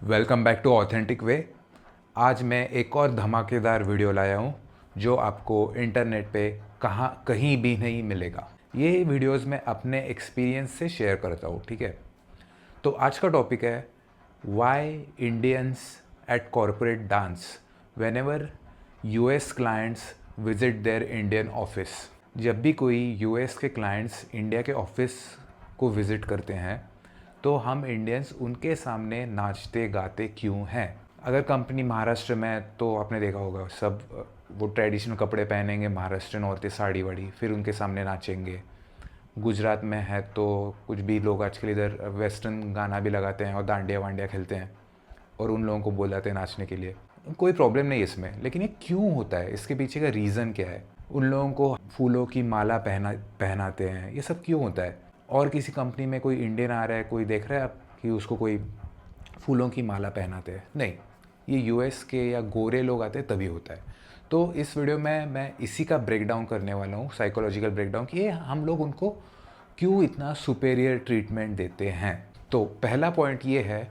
Welcome back to authentic way. आज मैं एक और धमाकेदार वीडियो लाया हूँ जो आपको इंटरनेट पे कहीं भी नहीं मिलेगा। ये वीडियोस मैं अपने एक्सपीरियंस से शेयर करता हूँ, ठीक है। तो आज का टॉपिक है why Indians at corporate dance whenever US clients visit their Indian office. जब भी कोई यूएस के क्लाइंट्स इंडिया के ऑफिस को विज़िट करते हैं तो हम इंडियंस उनके सामने नाचते गाते क्यों हैं। अगर कंपनी महाराष्ट्र में है तो आपने देखा होगा सब वो ट्रेडिशनल कपड़े पहनेंगे, महाराष्ट्रन औरतें साड़ी वाड़ी, फिर उनके सामने नाचेंगे। गुजरात में है तो कुछ भी लोग आजकल इधर वेस्टर्न गाना भी लगाते हैं और डांडिया वांडिया खेलते हैं और उन लोगों को बुलाते हैं नाचने के लिए। कोई प्रॉब्लम नहीं इसमें, लेकिन ये क्यों होता है, इसके पीछे का रीज़न क्या है। उन लोगों को फूलों की माला पहनाते हैं, ये सब क्यों होता है। और किसी कंपनी में कोई इंडियन आ रहा है, कोई देख रहा है आप कि उसको कोई फूलों की माला पहनाते हैं, नहीं, ये यूएस के या गोरे लोग आते हैं तभी होता है। तो इस वीडियो में मैं इसी का ब्रेक डाउन करने वाला हूँ, साइकोलॉजिकल ब्रेक डाउन, कि ये हम लोग उनको क्यों इतना सुपेरियर ट्रीटमेंट देते हैं। तो पहला पॉइंट ये है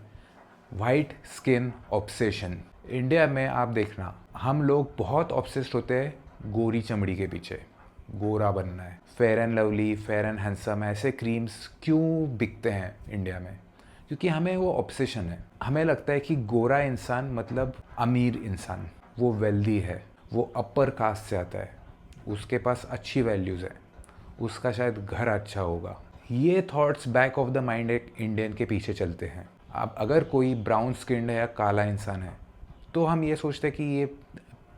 वाइट स्किन ऑब्सेशन। इंडिया में आप देखना हम लोग बहुत ऑब्सेस्ड होते हैं गोरी चमड़ी के पीछे, गोरा बनना है। Fair and lovely, fair and handsome, ऐसे क्रीम्स क्यों बिकते हैं इंडिया में, क्योंकि हमें वो ऑब्सेशन है। हमें लगता है कि गोरा इंसान मतलब अमीर इंसान, वो वेल्दी है, वो अपर कास्ट से आता है, उसके पास अच्छी वैल्यूज़ है, उसका शायद घर अच्छा होगा। ये thoughts back of the mind एक इंडियन के पीछे चलते हैं। अब अगर कोई ब्राउन स्किन्ड है या काला इंसान है तो हम ये सोचते हैं कि ये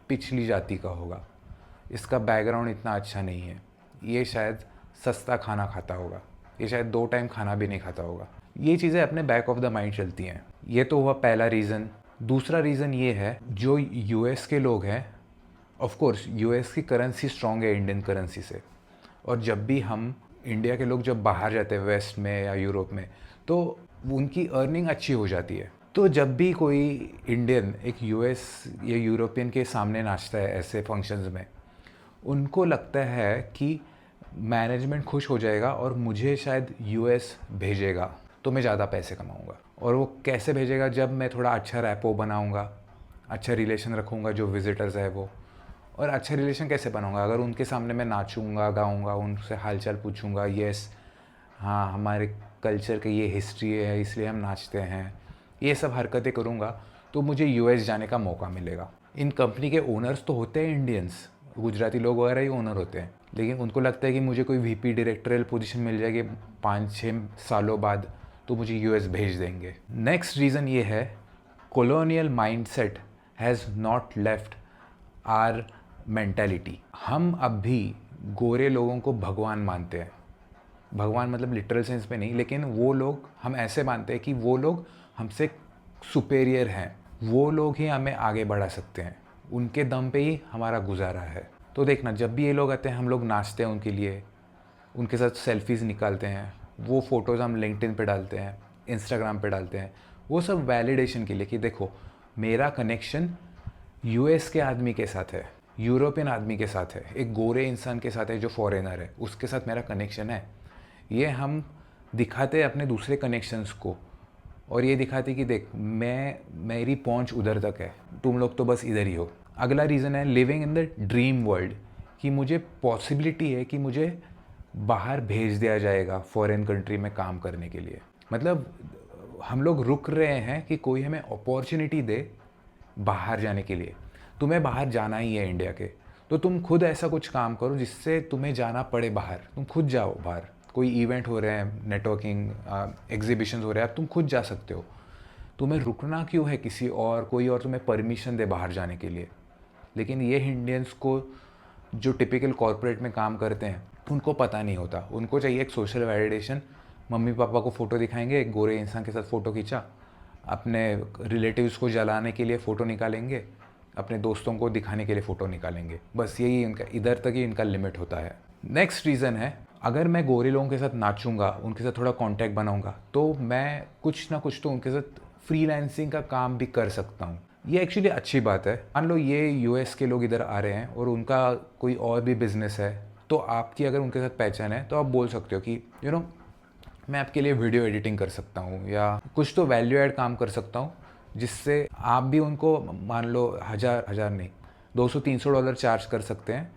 पिछली जाति का होगा, इसका बैकग्राउंड इतना अच्छा नहीं है, ये शायद सस्ता खाना खाता होगा, ये शायद 2 टाइम खाना भी नहीं खाता होगा। ये चीज़ें अपने बैक ऑफ द माइंड चलती हैं। ये तो हुआ पहला रीज़न। दूसरा रीज़न ये है, जो यूएस के लोग हैं, ऑफ कोर्स यूएस की करेंसी स्ट्रॉन्ग है इंडियन करेंसी से, और जब भी हम इंडिया के लोग जब बाहर जाते हैं वेस्ट में या यूरोप में तो उनकी अर्निंग अच्छी हो जाती है। तो जब भी कोई इंडियन एक यूएस या यूरोपियन के सामने नाचता है ऐसे फंक्शंस में, उनको लगता है कि मैनेजमेंट खुश हो जाएगा और मुझे शायद यूएस भेजेगा तो मैं ज़्यादा पैसे कमाऊंगा। और वो कैसे भेजेगा, जब मैं थोड़ा अच्छा रैपो बनाऊंगा, अच्छा रिलेशन रखूंगा जो विजिटर्स है वो। और अच्छा रिलेशन कैसे बनाऊंगा, अगर उनके सामने मैं नाचूंगा गाऊंगा, उनसे हालचाल पूछूंगा, यस हाँ हमारे कल्चर की ये हिस्ट्री है इसलिए हम नाचते हैं, ये सब हरकतें करूंगा तो मुझे यूएस जाने का मौका मिलेगा। इन कंपनी के ओनर्स तो होते हैं इंडियंस, गुजराती लोग वगैरह ही ओनर होते हैं, लेकिन उनको लगता है कि मुझे कोई वीपी डायरेक्टोरियल पोजीशन मिल जाएगी 5-6 सालों बाद तो मुझे यूएस भेज देंगे। नेक्स्ट रीज़न ये है colonial mindset has not left our mentality. हम अब भी गोरे लोगों को भगवान मानते हैं, भगवान मतलब लिटरल सेंस में नहीं, लेकिन वो लोग हम ऐसे मानते हैं कि वो लोग हमसे सुपेरियर हैं, वो लोग ही हमें आगे बढ़ा सकते हैं, उनके दम पे ही हमारा गुजारा है। तो देखना जब भी ये लोग आते हैं हम लोग नाचते हैं उनके लिए, उनके साथ सेल्फीज़ निकालते हैं, वो फ़ोटोज़ हम लिंक्डइन पे डालते हैं, इंस्टाग्राम पे डालते हैं, वो सब वैलिडेशन के लिए कि देखो मेरा कनेक्शन यूएस के आदमी के साथ है, यूरोपियन आदमी के साथ है, एक गोरे इंसान के साथ है जो फॉरेनर है, उसके साथ मेरा कनेक्शन है। ये हम दिखाते हैं अपने दूसरे कनेक्शंस को, और ये दिखाते कि देख मेरी पहुंच उधर तक है, तुम लोग तो बस इधर ही हो। अगला रीज़न है living in the dream world, कि मुझे पॉसिबिलिटी है कि मुझे बाहर भेज दिया जाएगा फॉरेन कंट्री में काम करने के लिए। मतलब हम लोग रुक रहे हैं कि कोई हमें अपॉर्चुनिटी दे बाहर जाने के लिए। तुम्हें बाहर जाना ही है इंडिया के, तो तुम खुद ऐसा कुछ काम करो जिससे तुम्हें जाना पड़े बाहर, तुम खुद जाओ बाहर। कोई इवेंट हो रहे हैं, नेटवर्किंग एग्जीबिशन हो रहे हैं, आप तुम खुद जा सकते हो। तुम्हें रुकना क्यों है किसी और, कोई और तुम्हें परमिशन दे बाहर जाने के लिए। लेकिन ये इंडियंस को जो टिपिकल कॉर्पोरेट में काम करते हैं उनको पता नहीं होता, उनको चाहिए एक सोशल वैलिडेशन। मम्मी पापा को फ़ोटो दिखाएंगे, एक गोरे इंसान के साथ फ़ोटो खींचा, अपने रिलेटिव्स को जलाने के लिए फ़ोटो निकालेंगे, अपने दोस्तों को दिखाने के लिए फ़ोटो निकालेंगे, बस यही इनका, इधर तक ही इनका लिमिट होता है। नेक्स्ट रीज़न है, अगर मैं गोरे लोगों के साथ नाचूंगा, उनके साथ थोड़ा कांटेक्ट बनाऊंगा, तो मैं कुछ ना कुछ तो उनके साथ फ्रीलांसिंग का काम भी कर सकता हूँ। ये एक्चुअली अच्छी बात है। मान लो ये यूएस के लोग इधर आ रहे हैं और उनका कोई और भी बिजनेस है, तो आपकी अगर उनके साथ पहचान है तो आप बोल सकते हो कि यू नो मैं आपके लिए वीडियो एडिटिंग कर सकता हूँ या कुछ तो वैल्यू ऐड काम कर सकता हूँ जिससे आप भी उनको मान लो हज़ार नहीं, $200-300 चार्ज कर सकते हैं,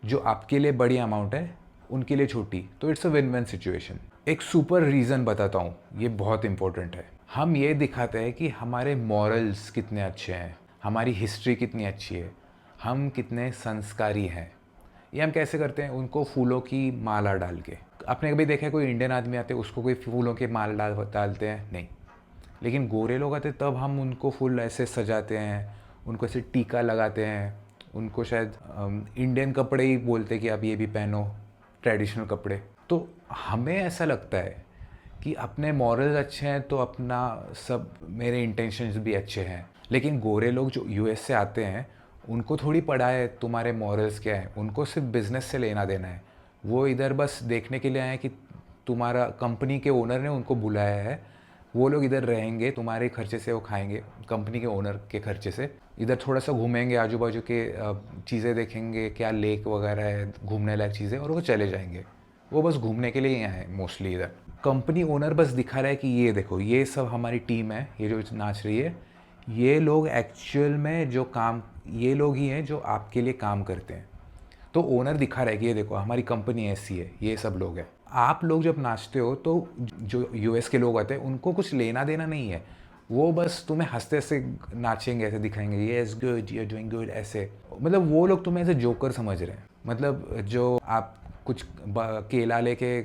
जो आपके लिए बड़ी अमाउंट है, उनके लिए छोटी। तो it's a win win situation. एक सुपर रीज़न बताता हूँ, ये बहुत इंपॉर्टेंट है। हम ये दिखाते हैं कि हमारे मॉरल्स कितने अच्छे हैं, हमारी हिस्ट्री कितनी अच्छी है, हम कितने संस्कारी हैं। ये हम कैसे करते हैं? उनको फूलों की माला डाल के। आपने कभी देखा है कोई इंडियन आदमी आते हैं उसको कोई फूलों के माला डालते हैं? नहीं। लेकिन गोरे लोग आते तब हम उनको फुल ऐसे सजाते हैं, उनको ऐसे टीका लगाते हैं, उनको शायद इंडियन कपड़े ही बोलते कि आप ये भी पहनो, ट्रेडिशनल कपड़े। तो हमें ऐसा लगता है कि अपने मॉरल्स अच्छे हैं तो अपना सब, मेरे इंटेंशंस भी अच्छे हैं। लेकिन गोरे लोग जो यूएस से आते हैं उनको थोड़ी पड़ा है तुम्हारे मॉरल्स क्या है, उनको सिर्फ बिज़नेस से लेना देना है। वो इधर बस देखने के लिए आए हैं कि तुम्हारा कंपनी के ओनर ने उनको बुलाया है, वो लोग इधर रहेंगे, तुम्हारे खर्चे से वो खाएंगे, कंपनी के ओनर के खर्चे से। इधर थोड़ा सा घूमेंगे, आजू बाजू के चीज़ें देखेंगे, क्या लेक वगैरह है, घूमने लायक चीज़ें, और वो चले जाएंगे। वो बस घूमने के लिए ही आए हैं मोस्टली इधर। कंपनी ओनर बस दिखा रहा है कि ये देखो, ये सब हमारी टीम है, ये जो नाच रही है, ये लोग एक्चुअल में जो काम, ये लोग ही हैं जो आपके लिए काम करते हैं। तो ओनर दिखा रहा है कि ये देखो हमारी कंपनी ऐसी है, ये सब लोग हैं। आप लोग जब नाचते हो तो जो यूएस के लोग आते हैं उनको कुछ लेना देना नहीं है, वो बस तुम्हें हंसते हंसते नाचेंगे, ऐसे दिखाएंगे ये is good, you are doing good, ऐसे। मतलब वो लोग तुम्हें ऐसे जोकर समझ रहे हैं। मतलब जो आप कुछ केला लेके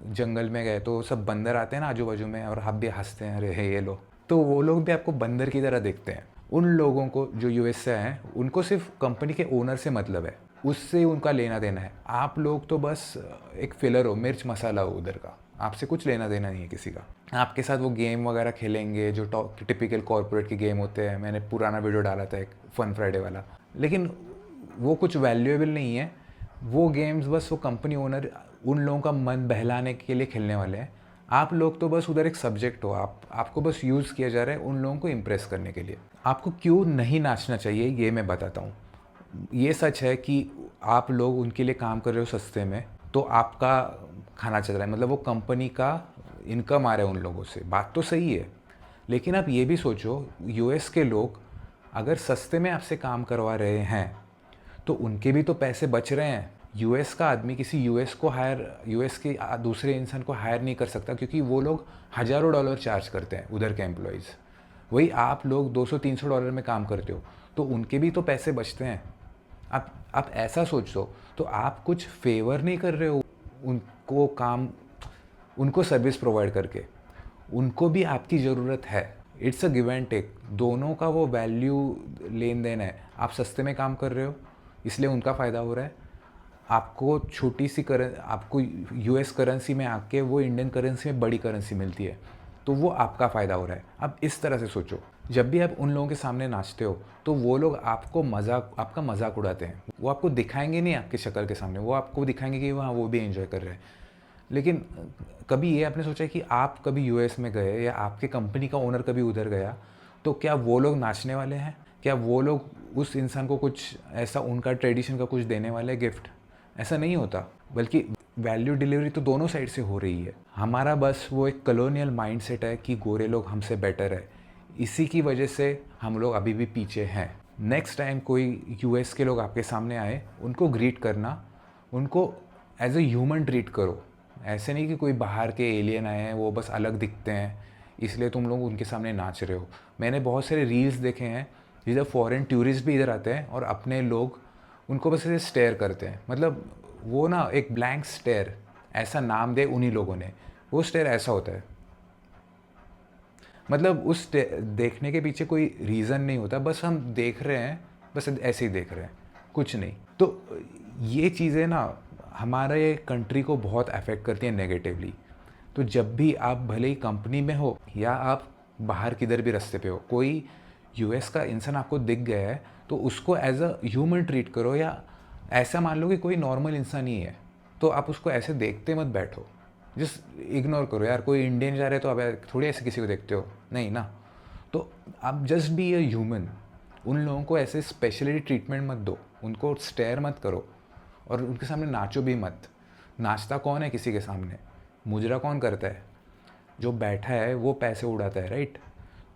जंगल में गए तो सब बंदर आते हैं ना आजू बाजू में, और आप भी हंसते हैं, अरे ये लो। तो वो लोग भी आपको बंदर की तरह देखते हैं। उन लोगों को जो यूएस से हैं उनको सिर्फ कंपनी के ओनर से मतलब है, उससे उनका लेना देना है। आप लोग तो बस एक फिलर हो, मिर्च मसाला हो उधर का, आपसे कुछ लेना देना नहीं है किसी का। आपके साथ वो गेम वगैरह खेलेंगे जो टिपिकल कॉर्पोरेट के गेम होते हैं, मैंने पुराना वीडियो डाला था एक फन फ्राइडे वाला, लेकिन वो कुछ वैल्यूएबल नहीं है। वो गेम्स बस वो कंपनी ओनर उन लोगों का मन बहलाने के लिए खेलने वाले हैं। आप लोग तो बस उधर एक सब्जेक्ट हो, आपको बस यूज़ किया जा रहा है उन लोगों को इम्प्रेस करने के लिए। आपको क्यों नहीं नाचना चाहिए ये मैं बताता हूँ। ये सच है कि आप लोग उनके लिए काम कर रहे हो सस्ते में, तो आपका खाना चल रहा है, मतलब वो कंपनी का इनकम आ रहा है उन लोगों से, बात तो सही है। लेकिन आप ये भी सोचो, यूएस के लोग अगर सस्ते में आपसे काम करवा रहे हैं तो उनके भी तो पैसे बच रहे हैं। यूएस का आदमी किसी यूएस के दूसरे इंसान को हायर नहीं कर सकता, क्योंकि वो लोग हज़ारों डॉलर चार्ज करते हैं उधर के एम्प्लॉयज़। वही आप लोग $200-300 में काम करते हो तो उनके भी तो पैसे बचते हैं। आप ऐसा सोचो तो आप कुछ फेवर नहीं कर रहे हो उनको, काम, उनको सर्विस प्रोवाइड करके। उनको भी आपकी ज़रूरत है। It's a give and take, दोनों का वो वैल्यू लेन देन है। आप सस्ते में काम कर रहे हो इसलिए उनका फ़ायदा हो रहा है, आपको छोटी सी आपको यूएस करेंसी में आके वो इंडियन करेंसी में बड़ी करेंसी मिलती है, तो वो आपका फ़ायदा हो रहा है। अब इस तरह से सोचो, जब भी आप उन लोगों के सामने नाचते हो तो वो लोग आपका मजाक उड़ाते हैं। वो आपको दिखाएंगे नहीं आपकी शक्ल के सामने, वो आपको दिखाएंगे कि वहाँ वो भी एंजॉय कर रहे हैं। लेकिन कभी ये आपने सोचा है कि आप कभी यूएस में गए या आपके कंपनी का ओनर कभी उधर गया तो क्या वो लोग नाचने वाले हैं? क्या वो लोग उस इंसान को कुछ ऐसा उनका ट्रेडिशन का कुछ देने वाले गिफ्ट? ऐसा नहीं होता, बल्कि वैल्यू डिलीवरी तो दोनों साइड से हो रही है। हमारा बस वो एक कॉलोनियल माइंडसेट है कि गोरे लोग हमसे बेटर है, इसी की वजह से हम लोग अभी भी पीछे हैं। नेक्स्ट टाइम कोई यूएस के लोग आपके सामने आए, उनको ग्रीट करना, उनको एज ए ह्यूमन ट्रीट करो। ऐसे नहीं कि कोई बाहर के एलियन आए हैं, वो बस अलग दिखते हैं इसलिए तुम लोग उनके सामने नाच रहे हो। मैंने बहुत सारे रील्स देखे हैं जिधर फॉरेन टूरिस्ट भी इधर आते हैं और अपने लोग उनको बस ऐसे स्टेयर करते हैं। मतलब वो ना एक ब्लैंक स्टेयर, ऐसा नाम दे उन्हीं लोगों ने, वो स्टेयर ऐसा होता है। मतलब उस देखने के पीछे कोई रीज़न नहीं होता, बस हम देख रहे हैं, बस ऐसे ही देख रहे हैं, कुछ नहीं। तो ये चीज़ें ना हमारे कंट्री को बहुत अफेक्ट करती हैं नेगेटिवली। तो जब भी आप भले ही कंपनी में हो या आप बाहर किधर भी रास्ते पे हो, कोई यूएस का इंसान आपको दिख गया है तो उसको एज अ ह्यूमन ट्रीट करो, या ऐसा मान लो कि कोई नॉर्मल इंसान ही है, तो आप उसको ऐसे देखते मत बैठो, जस्ट इग्नोर करो। यार कोई इंडियन जा रहे है तो आप थोड़ी ऐसे किसी को देखते हो, नहीं ना। तो आप जस्ट बी अ ह्यूमन, उन लोगों को ऐसे स्पेशली ट्रीटमेंट मत दो, उनको स्टेयर मत करो और उनके सामने नाचो भी मत। नाचता कौन है किसी के सामने? मुजरा कौन करता है? जो बैठा है वो पैसे उड़ाता है, राइट?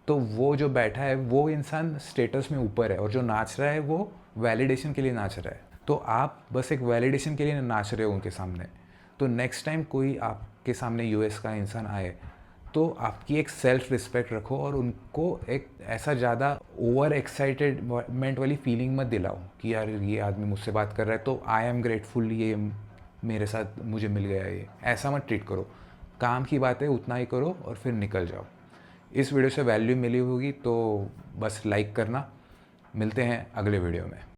तो वो जो बैठा है वो इंसान स्टेटस में ऊपर है, और जो नाच रहा है वो वैलिडेशन के लिए नाच रहा है। तो आप बस एक वैलिडेशन के लिए नाच रहे हो उनके सामने। तो नेक्स्ट टाइम कोई आपके सामने यूएस का इंसान आए तो आपकी एक सेल्फ रिस्पेक्ट रखो, और उनको एक ऐसा ज़्यादा ओवर एक्साइटेडमेंट वाली फीलिंग मत दिलाओ कि यार ये आदमी मुझसे बात कर रहा है तो आई एम ग्रेटफुल, ये मेरे साथ मुझे मिल गया, ये ऐसा मत ट्रीट करो। काम की बात है उतना ही करो और फिर निकल जाओ। इस वीडियो से वैल्यू मिली होगी तो बस लाइक करना। मिलते हैं अगले वीडियो में।